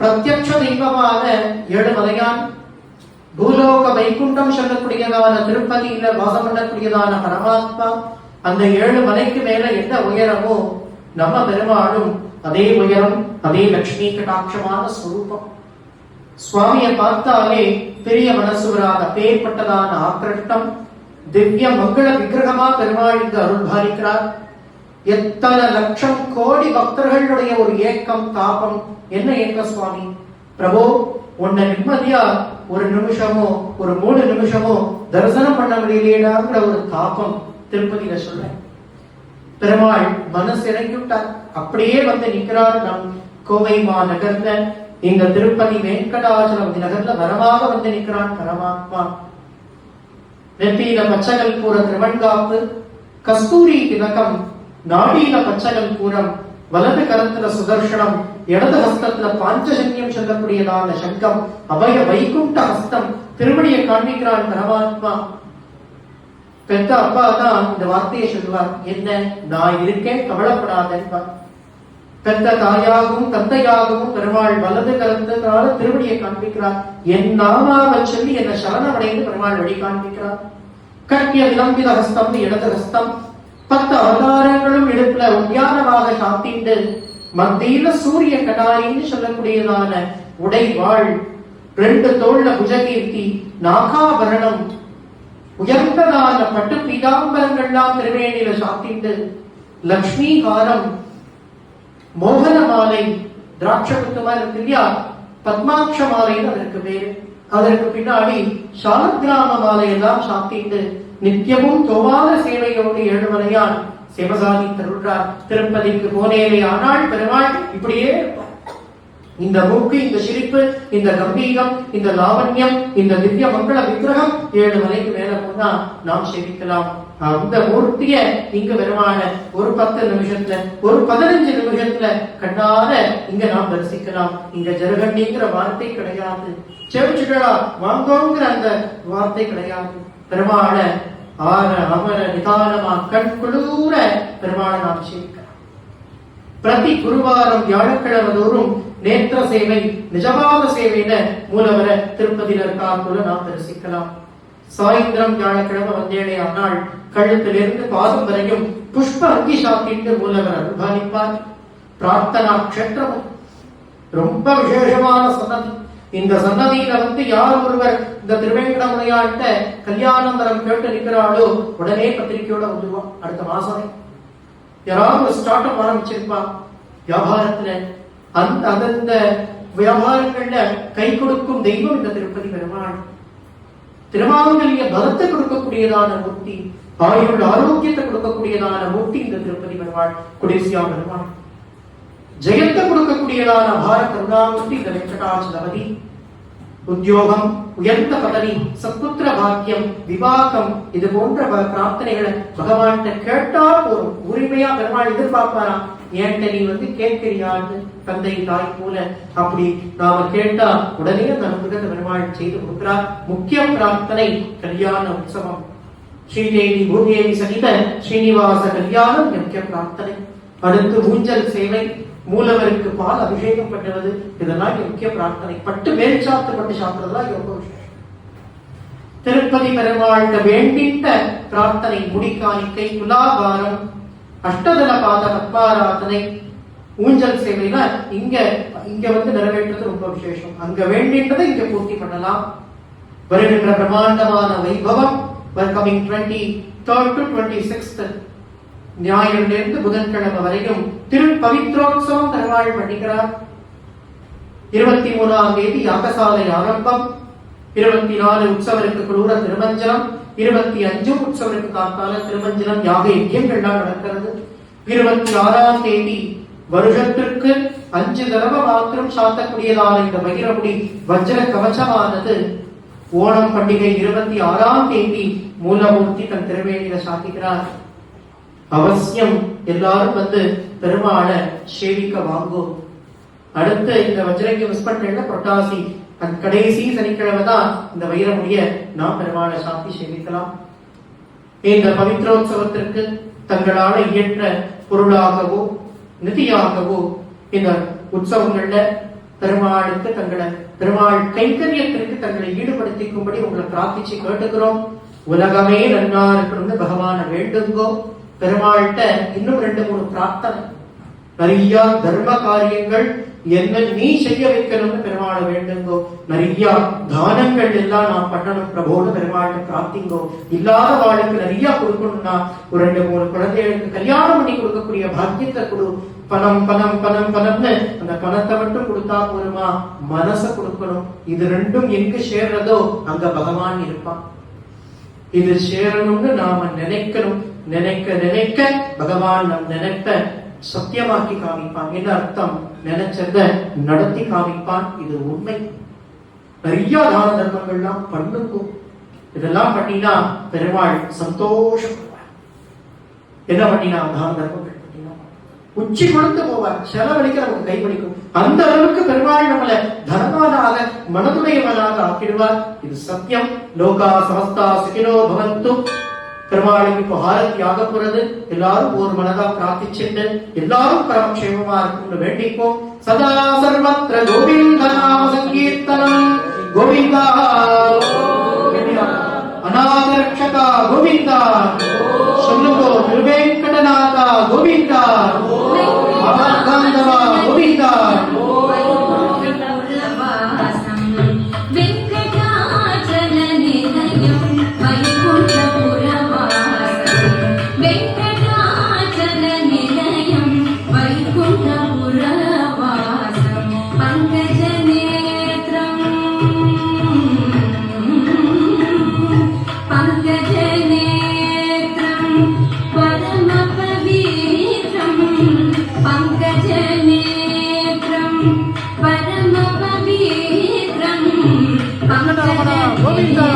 பிரத்யக்ஷ தெய்வமான ஏழுமலையான், பூலோக வைகுண்டம் சொல்லக்கூடியதான திருப்பதியில வாசம் பண்ணக்கூடியதான பரமாத்மா, அந்த 7 மலைக்கு மேல என்ன உயரமோ நம்ம பெருமாளும் அதே உயரம், அதே லட்சுமி கடாட்சமான ஸ்வரூபம். சுவாமியை பார்த்தாலே பெரிய மனசு வராத பேர்பட்டதான ஆக்கிரட்டம், திவ்ய மங்கள விக்கிரகமா பெருமாள் இங்கு அருள் பாலிக்கிறார். எத்தனை லட்சம் கோடி பக்தர்களுடைய ஒரு ஏக்கம், தாபம். என்ன ஏக்கம் சுவாமி? பிரபு, உன்னை நிம்மதியா ஒரு நிமிஷமோ ஒரு 3 நிமிஷமோ தரிசனம் பண்ண முடியலையேடாங்கிற ஒரு தாபம் திருப்பதியில சொல்ல பெருமாள் மனசு இறங்கிவிட்டார். அப்படியே வந்து நிற்கிறார் நம் கோவை மாநகர்ல, எங்க திருப்பதி வெங்கடாச்சலம் நகர்ல வரமாக வந்து நிற்கிறான் பரமாத்மா. நெத்தியில பச்சைகள் பூர திருவண்காப்பு, கஸ்தூரி திலகம், நாடியில பச்சைகள் பூரம், வலது கரத்துல சுதர்ஷனம், இடது ஹஸ்தத்துல பாஞ்சஜன்யம் சொல்லக்கூடியதான சங்கம், அபய வைகுண்ட ஹஸ்தம், திருவடியை காண்பிக்கிறான் பரமாத்மா. பெத்த அப்பா தான் இந்த வார்த்தையை சொல்லுவார், என்ன நான் இருக்கேன் கவலைப்படாத. பெத்த தாயாகவும் தந்தையாகவும் பெருமாள் வலது கரத்தினால திருவடியை காண்பிக்கிறார். என் நாமாவை சொல்லி என்ன சரணமடைந்து பெருமாள் வழி காண்பிக்கிறார். கட்டிய விளம்பித ஹஸ்தம், இடது ஹஸ்தம், 10 அவதாரங்களும் இடுப்புல உத்தியானமாக சாத்திண்டு, மத்தியில சூரிய கடாரின்னு சொல்லக்கூடியதான உடைவாள், 2 தோள்ல புஜகீர்த்தி, நாகாபரணம், உயர்ந்ததான பட்டு பீதாம்பரங்கள்லாம் திருவேணியில சாத்திண்டு, லக்ஷ்மி ஹாரம், மோகன மாலை, திராட்சகுத்துமா இருக்கு இல்லையா, பத்மாட்ச மாலைன்னு அதற்கு பேரு. அதற்கு பின்னாடி சாலக்கிராம மாலையெல்லாம் சாத்திண்டு நித்தியமும் தோவாத சேவையோடு ஏழுமலையான் சிவசாமி தருள்றார். திருப்பதிக்கு போனேலே ஆனால் பெருமாள் இப்படியே இருப்பார். இந்த மூக்கு, இந்த சிரிப்பு, இந்த கம்பீரம், இந்த லாவண்யம், இந்த திவ்ய மங்கள விக்கிரகம் 7 மலைக்கு மேல போனா நாம் சேவிக்கலாம். அந்த மூர்த்திய இங்க பெருமான ஒரு 10 நிமிஷத்துல, ஒரு 15 நிமிஷத்துல கண்ணார இங்க நாம் தரிசிக்கலாம். இங்க ஜருகண்டிங்கிற வார்த்தை கிடையாது, செவிச்சுடா வாங்கோங்கிற அந்த வார்த்தை கிடையாது. பெருமாள ஆர அமர நிதானமா கண் குளூர பெருமாளை நாம் சேவிக்கலாம். பிரதி குருவாரம் வியாழக்கிழமை தோறும் நேத்திர சேவை, நிஜபாத சேவையில மூலவர திருப்பதியில இருக்கார் போல நாம் தரிசிக்கலாம். சாயந்திரம் வியாழக்கிழமை வந்தேனே ஆனால் கழுத்திலிருந்து பாதம் வரையும் புஷ்ப அங்கி சாத்திட்டு மூலவர் அனுபவிப்பார். பிரார்த்தனா க்ஷேத்திரம் ரொம்ப விசேஷமான சன்னதி. இந்த சன்னதியில வந்து யார் ஒருவர் இந்த திருவேங்கடமுடையாட்ட கல்யாணந்தரம் கேட்டு நிற்கிறாளோ உடனே பத்திரிகையோட வந்துருவான். அடுத்த மாசமே யாராவது ஒரு ஸ்டார்ட் அப் ஆரம்பிச்சிருப்பா வியாபாரத்துல. அந்த வியாபாரங்கள்ல கை கொடுக்கும் தெய்வம் இந்த திருப்பதி பெருமாள். திருமாங்கல்ய பலத்தை கொடுக்கக்கூடியதான மூர்த்தி, ஆயுள் ஆரோக்கியத்தை கொடுக்கக்கூடியதான மூர்த்தி இந்த திருப்பதி பெருமாள். குடிசியா பெருமாள் ஜெயத்தை கொடுக்கக்கூடியதான பார கருணாமூர்த்தி இந்த வெங்கடாச்சலபதி. உத்தியோகம், உயர்ந்த பதவி, சத்புத்திர பாக்கியம், விவாகம், இது போன்ற பிரார்த்தனைகளை பகவான் கேட்டா போதும். உரிமையா பெருமாள் எதிர்பார்ப்பாரா, ஏன்ட்ட நீ வந்து கேட்கிறியான்னு தந்தை தாய் போல. அப்படி நாம கேட்டா உடனே அந்த அனுகிரகத்தை பெருமாள் செய்து கொடுக்கிறார். முக்கிய பிரார்த்தனை கல்யாண உற்சவம். ஸ்ரீதேவி பூதேவி சகித ஸ்ரீனிவாச கல்யாணம் முக்கிய பிரார்த்தனை. அடுத்து ஊஞ்சல் சேவை, மூலவருக்கு பால் அபிஷேகம் பண்ணுவது, இதெல்லாம் முக்கிய பிரார்த்தனை. பட்டு மேல் சாத்து பட்டு சாப்பிடுறதுலாம் ரொம்ப விஷயம். திருப்பதி பெருமாள்கிட்ட வேண்டிட்ட பிரார்த்தனை, முடிக்காணிக்கை, துலாபாரம், அஷ்டதல பாத பத்மாராதனை, ஊஞ்சல் சேவைனா இங்க வந்து நிறைவேற்றது ரொம்ப விசேஷம். அங்க வேண்டின்றதை இங்க பூர்த்தி பண்ணலாம். வருகின்ற பிரம்மாண்டமான வைபவம் கமிங் 23rd to 26th ஞாயிறிலிருந்து புதன்கிழமை வரைக்கும் திருப்பவித்ரோத்சவம் பெருமாள் பண்ணிக்கிறார். 23ஆம் தேதி யாகசாலை ஆரம்பம், 24 உற்சவருக்கு குளூர திருமஞ்சனம், 25 உற்சவருக்கு காத்தால திருமஞ்சனம், யாக யஜ்யங்கள்லாம் நடக்கிறது. 26ஆம் தேதி வருஷத்திற்கு 5 தடவை மாத்திரம் சாத்தக்கூடியதான இந்த மகிரமுடி வஜ்ர கவசமானது ஓணம் பண்டிகை 26ஆம் தேதி மூலமூர்த்தி தன் திருவேணியில சாத்திக்கிறார். அவசியம் எல்லாரும் வந்து பெருமாளை சேவிக்க வாங்கும். அடுத்து இந்த வஜ்ரங்க மிஸ் பண்ற புரட்டாசி கடைசி சனிக்கிழமை தான் இந்த வைரமுடிய நாம் பெருமாளை சாத்தி சேவிக்கலாம். இந்த பவித்ரோத்சவத்திற்கு தங்களால இயற்ற பொருளாகவோ நிதியாகவோ இந்த உற்சவங்கள்ல பெருமாளுக்கு பெருமாள் கைங்கரியத்திற்கு தங்களை ஈடுபடுத்திக்கும்படி உங்களை பிரார்த்திச்சு கேட்டுக்கிறோம். உலகமே நன்னா இருக்கணும்னு பகவான வேண்டுங்கோ. பெருமாள்கிட்ட இன்னும் 2-3 பிரார்த்தனை. நிறைய தர்ம காரியங்கள் என்ன நீ செய்ய வைக்கணும்னு பெருமாளை வேண்டுங்கோ. நிறைய தானங்கள் எல்லாம் நான் பண்ணணும் பிரபோன்னு பெருமாள்கிட்ட பிரார்த்திங்கோ. இல்லாத வாழ்க்கை நிறைய கொடுக்கணும்னா ஒரு 2-3 குழந்தைகளுக்கு கல்யாணம் பண்ணி கொடுக்கக்கூடிய பாக்கியத்தை கொடு. பணம் பணம் பணம் பணம்னு அந்த பணத்தை மட்டும் கொடுத்தா போருமா, மனசை கொடுக்கணும். இது 2ம் எங்க சேர்றதோ அங்க பகவான் இருப்பான். இது சேரணும்னு நாம நினைக்கணும். நினைக்க நினைக்க பகவான் நம் நினைப்ப சத்தியமாக்கி காமிப்பான். என்ன அர்த்தம்? நினைச்சத நடத்தி காமிப்பான். இது உண்மை. நிறைய தான தர்மங்கள்லாம் பண்ணுங்க. இதெல்லாம் பண்ணினா பெருமாள் சந்தோஷப்படுவார். என்ன பண்ணினா தான தர்மங்கள் பண்ணினா உச்சி கொடுத்து போவார். செலவழிக்க நமக்கு கைவழிக்கும். அந்த அளவுக்கு பெருமாள் நம்மளை தர்மனாக மனதுடையவனாக ஆக்கிடுவார். இது சத்தியம். லோகா சமஸ்தா சுகினோ பவந்து. பெருமாளுக்கு இப்போ ஆரத்தி ஆக போறது. எல்லாரும் ஒரு மனதா பிரார்த்திச்சுட்டு எல்லாரும் பரமக்ஷேமமா இருக்கும்னு வேண்டிப்போம். சதா சர்வத்ர கோவிந்த நாம சங்கீர்த்தனம். கோவிந்தா அநாத ரக்ஷகா கோவிந்தா. சொல்லுங்கோ திருவேங்கடநாதா கோவிந்தா. அவர்காந்தவா கோவிந்தா. கோவிந்தா.